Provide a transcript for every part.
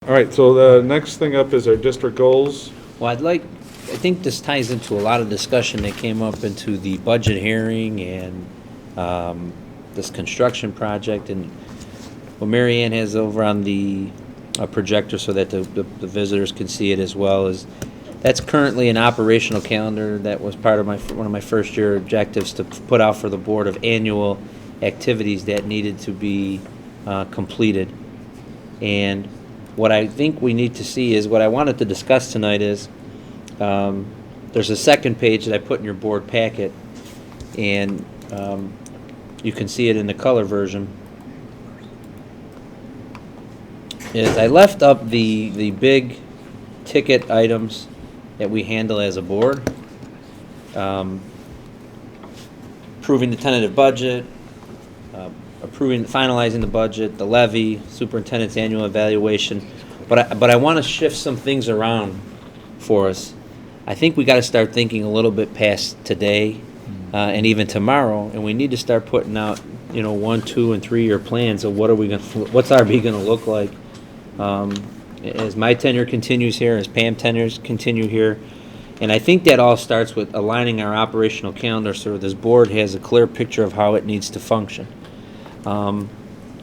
All right, so the next thing up is our district goals. Well, I think this ties into a lot of discussion that came up into the budget hearing and this construction project, and what Mary Ann has over on the projector so that the visitors can see it as well, is that's currently an operational calendar that was part of one of my first year objectives to put out for the board of annual activities that needed to be completed. And what I think we need to see is, what I wanted to discuss tonight is, there's a second page that I put in your board packet, and you can see it in the color version. Is I left up the big ticket items that we handle as a board. Approving the tentative budget, finalizing the budget, the levy, superintendent's annual evaluation. But I want to shift some things around for us. I think we got to start thinking a little bit past today and even tomorrow, and we need to start putting out 1, 2, and 3 year plans of what's RB going to look like as my tenure continues here, as Pam tenures continue here. And I think that all starts with aligning our operational calendar so this board has a clear picture of how it needs to function.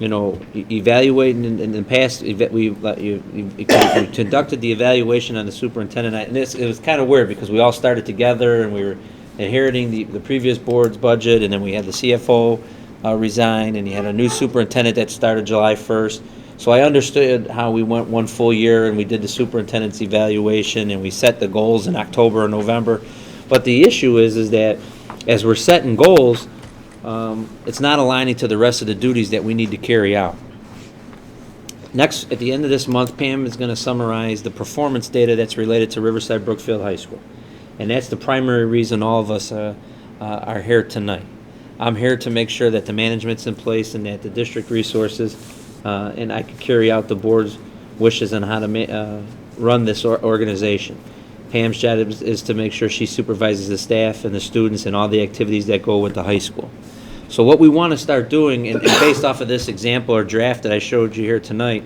Evaluating in the past, we conducted the evaluation on the superintendent, and it was kind of weird because we all started together and we were inheriting the previous board's budget, and then we had the CFO resign, and you had a new superintendent that started July 1st. So I understood how we went one full year and we did the superintendent's evaluation and we set the goals in October or November. But the issue is that as we're setting goals, it's not aligning to the rest of the duties that we need to carry out. Next, at the end of this month, Pam is going to summarize the performance data that's related to Riverside Brookfield High School. And that's the primary reason all of us are here tonight. I'm here to make sure that the management's in place and that the district resources and I can carry out the board's wishes on how to run this organization. Pam's job is to make sure she supervises the staff and the students and all the activities that go with the high school. So what we want to start doing, and based off of this example or draft that I showed you here tonight,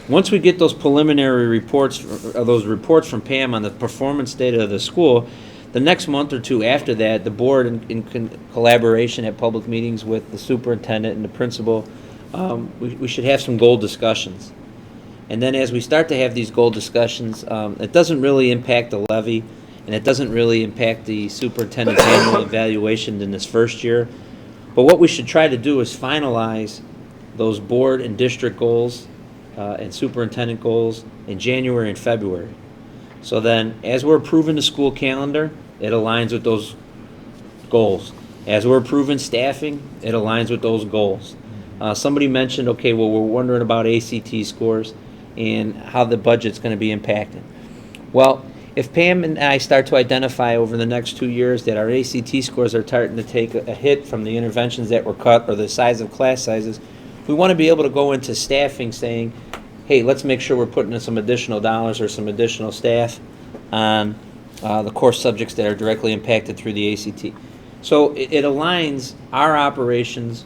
once we get those preliminary reports, those reports from Pam on the performance data of the school, the next month or two after that, the board, in collaboration at public meetings with the superintendent and the principal, we should have some goal discussions. And then as we start to have these goal discussions, it doesn't really impact the levy, and it doesn't really impact the superintendent's annual evaluation in this first year. But what we should try to do is finalize those board and district goals and superintendent goals in January and February. So then, as we're approving the school calendar, it aligns with those goals. As we're approving staffing, it aligns with those goals. Somebody mentioned, okay, well, we're wondering about ACT scores and how the budget's going to be impacted. Well, if Pam and I start to identify over the next 2 years that our ACT scores are starting to take a hit from the interventions that were cut or the size of class sizes, we want to be able to go into staffing saying, hey, let's make sure we're putting in some additional dollars or some additional staff on the core subjects that are directly impacted through the ACT. So it aligns our operations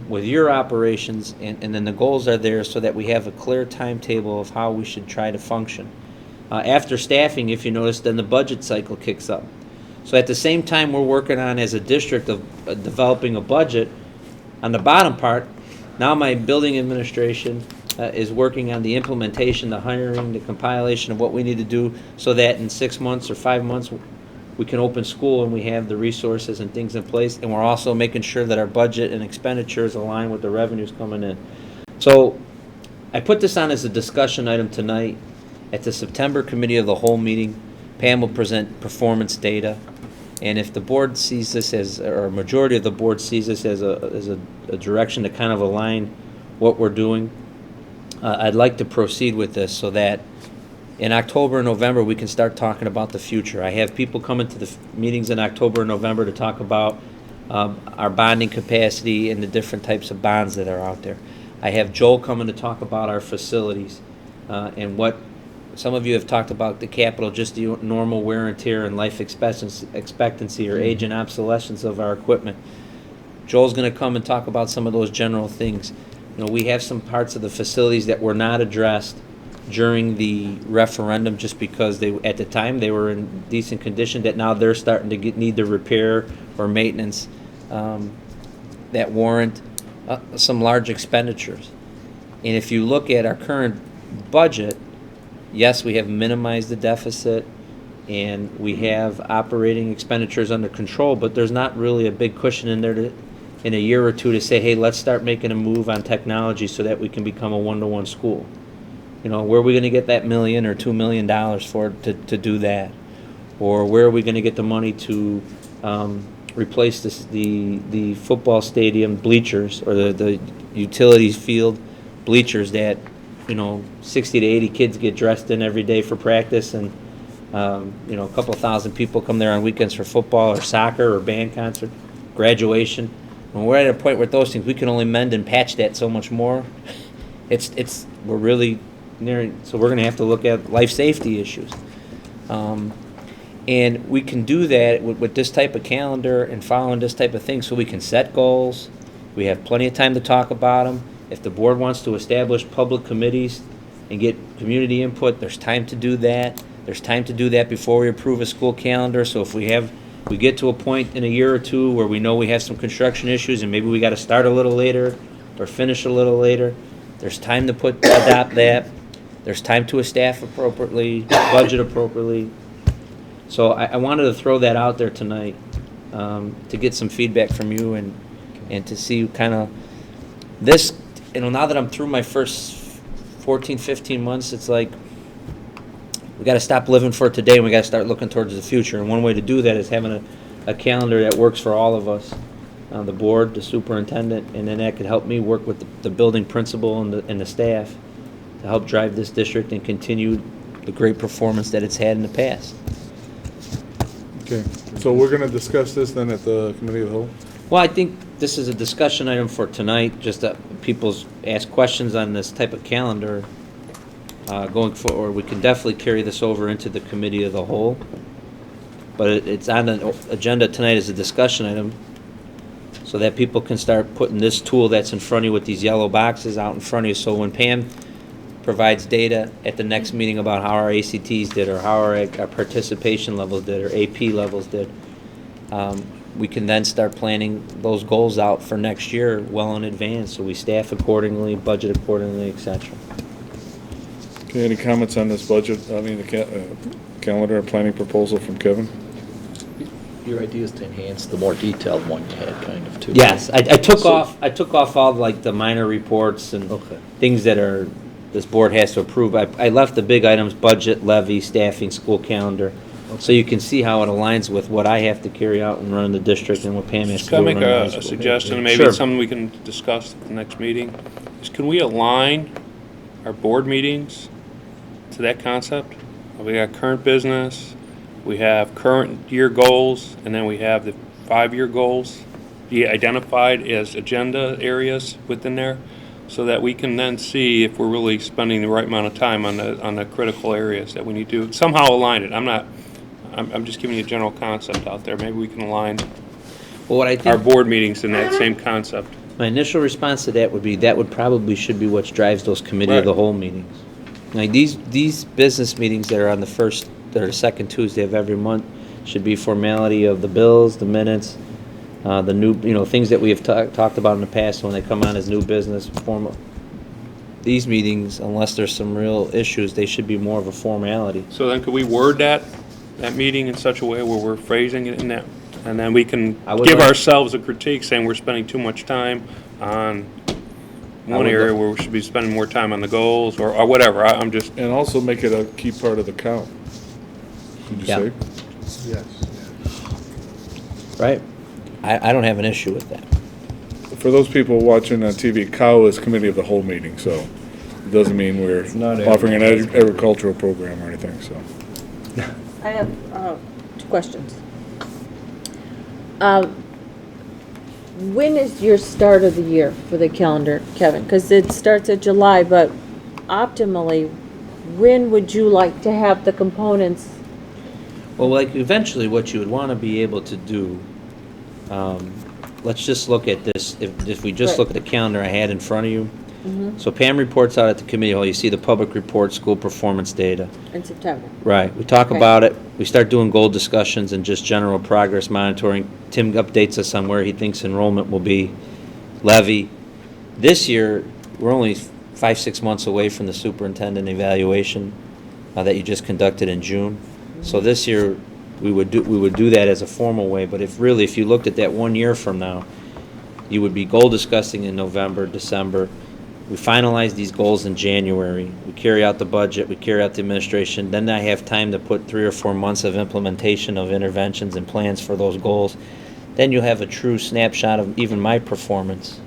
with your operations, and then the goals are there so that we have a clear timetable of how we should try to function. After staffing, if you notice, then the budget cycle kicks up. So at the same time we're working on, as a district, of developing a budget, on the bottom part, now my building administration is working on the implementation, the hiring, the compilation of what we need to do so that in 6 months or 5 months we can open school and we have the resources and things in place, and we're also making sure that our budget and expenditures align with the revenues coming in. So I put this on as a discussion item tonight. At the September Committee of the Whole meeting, Pam will present performance data, and if the board sees this as, or a majority of the board sees this as a direction to kind of align what we're doing, I'd like to proceed with this so that in October and November we can start talking about the future. I have people coming to the meetings in October and November to talk about our bonding capacity and the different types of bonds that are out there. I have Joel coming to talk about our facilities and what some of you have talked about, the capital, just the normal wear and tear and life expectancy or age and obsolescence of our equipment. Joel's going to come and talk about some of those general things. You know, we have some parts of the facilities that were not addressed during the referendum, just because at the time they were in decent condition, that now they're starting to need the repair or maintenance that warrant some large expenditures. And if you look at our current budget, yes, we have minimized the deficit and we have operating expenditures under control, but there's not really a big cushion in there in a year or two to say, hey, let's start making a move on technology so that we can become a one-to-one school. Where are we going to get that $1 million or $2 million for to do that? Or where are we going to get the money to replace the football stadium bleachers or the utilities field bleachers that 60 to 80 kids get dressed in every day for practice, and a couple thousand people come there on weekends for football or soccer or band concert, graduation. When we're at a point with those things, we can only mend and patch that so much more. We're really nearing, so we're going to have to look at life safety issues. And we can do that with this type of calendar and following this type of thing, so we can set goals. We have plenty of time to talk about them. If the board wants to establish public committees and get community input, there's time to do that. There's time to do that before we approve a school calendar. So if we get to a point in a year or two where we know we have some construction issues and maybe we got to start a little later or finish a little later, there's time to adopt that. There's time to staff appropriately, budget appropriately. So I wanted to throw that out there tonight to get some feedback from you and to see kind of this. Now that I'm through my first 14, 15 months, it's like we got to stop living for today and we got to start looking towards the future. And one way to do that is having a calendar that works for all of us, the board, the superintendent, and then that could help me work with the building principal and the staff to help drive this district and continue the great performance that it's had in the past. Okay, so we're going to discuss this then at the committee of the whole? Well, I think this is a discussion item for tonight, just that people ask questions on this type of calendar going forward. We can definitely carry this over into the committee of the whole, but it's on the agenda tonight as a discussion item so that people can start putting this tool that's in front of you with these yellow boxes out in front of you, so when Pam provides data at the next meeting about how our ACTs did or how our participation levels did or AP levels did, we can then start planning those goals out for next year well in advance, so we staff accordingly, budget accordingly, etc. Okay, any comments on this budget, the calendar and planning proposal from Kevin? Your idea is to enhance the more detailed one you had, kind of, too. Yes, I took off all like the minor reports and things that this board has to approve. I left the big items: budget, levy, staffing, school calendar, so you can see how it aligns with what I have to carry out and run the district and what Pam has to do. Can I make around the a school. suggestion, and maybe Sure. it's something we can discuss at the next meeting? Can we align our board meetings to that concept? We got current business, we have current year goals, and then we have the 5-year goals be identified as agenda areas within there, so that we can then see if we're really spending the right amount of time on the critical areas that we need to somehow align it. I'm just giving you a general concept out there. Maybe we can align Well, what I think our board meetings in that same concept. my initial response to that would be should be what drives those committee of the whole meetings. Like these business meetings that are on the first or the second Tuesday of every month should be formality of the bills, the minutes, the new things that we have talked about in the past when they come on as new business formal. These meetings, unless there's some real issues, they should be more of a formality. So then could we word that meeting in such a way where we're phrasing it in that, and then we can give ourselves a critique saying we're spending too much time on one area where we should be spending more time on the goals or whatever. I'm just. And also make it a key part of the count. Did you say? Yes. Right? I don't have an issue with that. For those people watching on TV, COW is committee of the whole meeting, so it doesn't mean we're not offering an agricultural program or anything, so. I have 2 questions. When is your start of the year for the calendar, Kevin? Because it starts at July, but optimally, when would you like to have the components? Well, like eventually what you would want to be able to do, let's just look at this. If we just Right. look at the calendar I had in front of you, So Pam reports out at the committee hall. You see the public report, school performance data. In September. Right. We talk Okay. about it. We start doing goal discussions and just general progress monitoring. Tim updates us on where he thinks enrollment will be. Levy. This year, we're only 5-6 months away from the superintendent evaluation that you just conducted in June. So this year, we would do that as a formal way. But if you looked at that 1 year from now, you would be goal discussing in November, December. We finalize these goals in January. We carry out the budget, we carry out the administration. Then I have time to put 3 or 4 months of implementation of interventions and plans for those goals. Then you have a true snapshot of even my performance.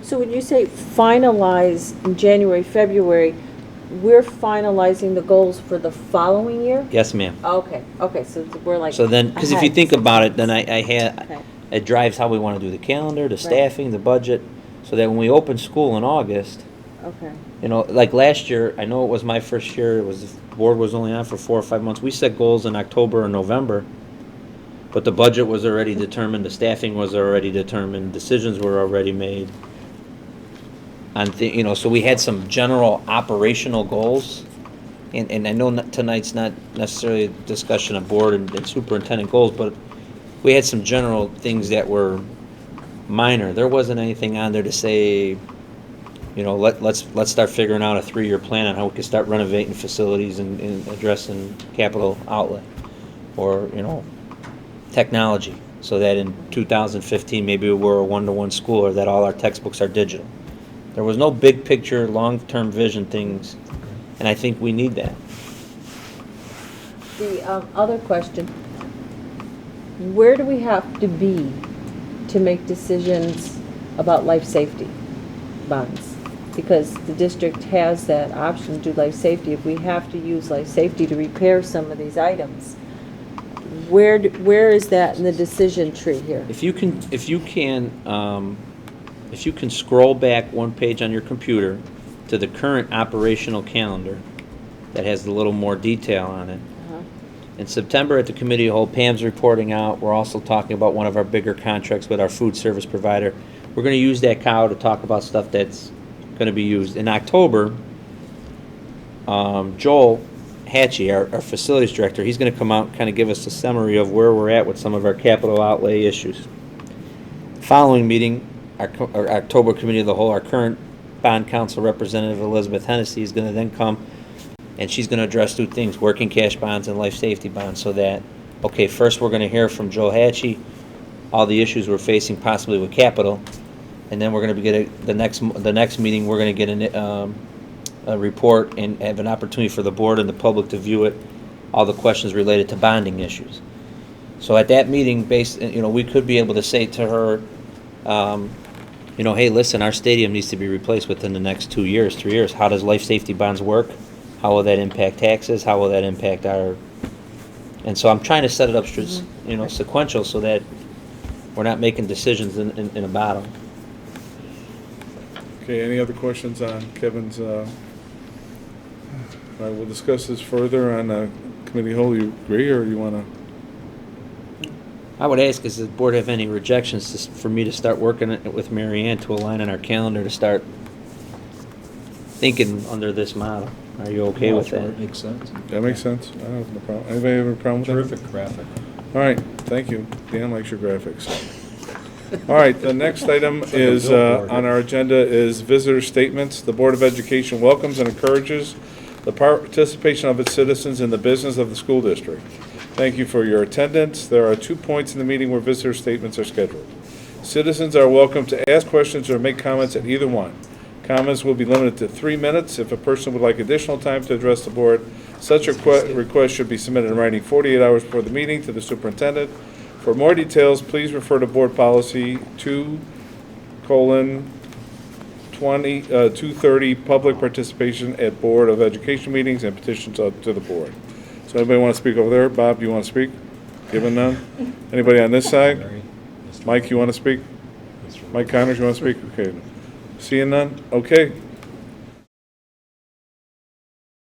So when you say finalize in January, February, we're finalizing the goals for the following year? Yes, ma'am. Okay, so we're like. So then, because if you ahead. think about it, then Okay. it drives how we want to do the calendar, the staffing, the budget, so that when we open school in August, Okay. like last year, I know it was my first year, the board was only on for 4 or 5 months. We set goals in October or November, but the budget was already determined, the staffing was already determined, decisions were already made. So we had some general operational goals, and I know tonight's not necessarily a discussion of board and superintendent goals, but we had some general things that were minor. There wasn't anything on there to say, let's start figuring out a 3-year plan on how we can start renovating facilities and addressing capital outlay, or technology, so that in 2015 maybe we're a 1-to-1 school, or that all our textbooks are digital. There was no big picture, long-term vision things, and I think we need that. The other question, where do we have to be to make decisions about life safety bonds? Because the district has that option to do life safety. If we have to use life safety to repair some of these items, where is that in the decision tree here? If you can scroll back 1 page on your computer to the current operational calendar that has a little more detail on it. In September at the committee of the whole, Pam's reporting out. We're also talking about one of our bigger contracts with our food service provider. We're going to use that cow to talk about stuff that's going to be used. In October, Joel Hatchie, our facilities director, he's going to come out and kind of give us a summary of where we're at with some of our capital outlay issues. Following meeting, our October committee of the whole, our current bond council representative Elizabeth Hennessy is going to then come, and she's going to address 2 things: working cash bonds and life safety bonds. So that, first we're going to hear from Joe Hatchie all the issues we're facing possibly with capital, and then we're going to get the next meeting. We're going to get a report and have an opportunity for the board and the public to view it, all the questions related to bonding issues. So at that meeting, we could be able to say to her, hey, listen, our stadium needs to be replaced within the next 2 years, 3 years. How does life safety bonds work? How will that impact taxes? How will that impact our... And so I'm trying to set it up, sequential, so that we're not making decisions in a battle. Okay, any other questions on Kevin's, all right, we'll discuss this further on committee whole. You agree, or you want to? I would ask, does the board have any rejections for me to start working with Mary Ann to align on our calendar to start thinking under this model? Are you okay with that? Makes sense. That makes sense. I don't have no problem. Anybody have a problem with that? Terrific graphic. All right, thank you. Dan likes your graphics. All right, the next item is, on our agenda is visitor statements. The Board of Education welcomes and encourages the participation of its citizens in the business of the school district. Thank you for your attendance. There are 2 points in the meeting where visitor statements are scheduled. Citizens are welcome to ask questions or make comments at either one. Comments will be limited to 3 minutes. If a person would like additional time to address the board, such a request should be submitted in writing 48 hours before the meeting to the superintendent. For more details, please refer to Board Policy 2:230, public participation at Board of Education meetings and petitions to the board. So anybody want to speak over there? Bob, do you want to speak? Given none? Anybody on this side? Mike, you want to speak? Mike Connors, you want to speak? Okay. Seeing none? Okay.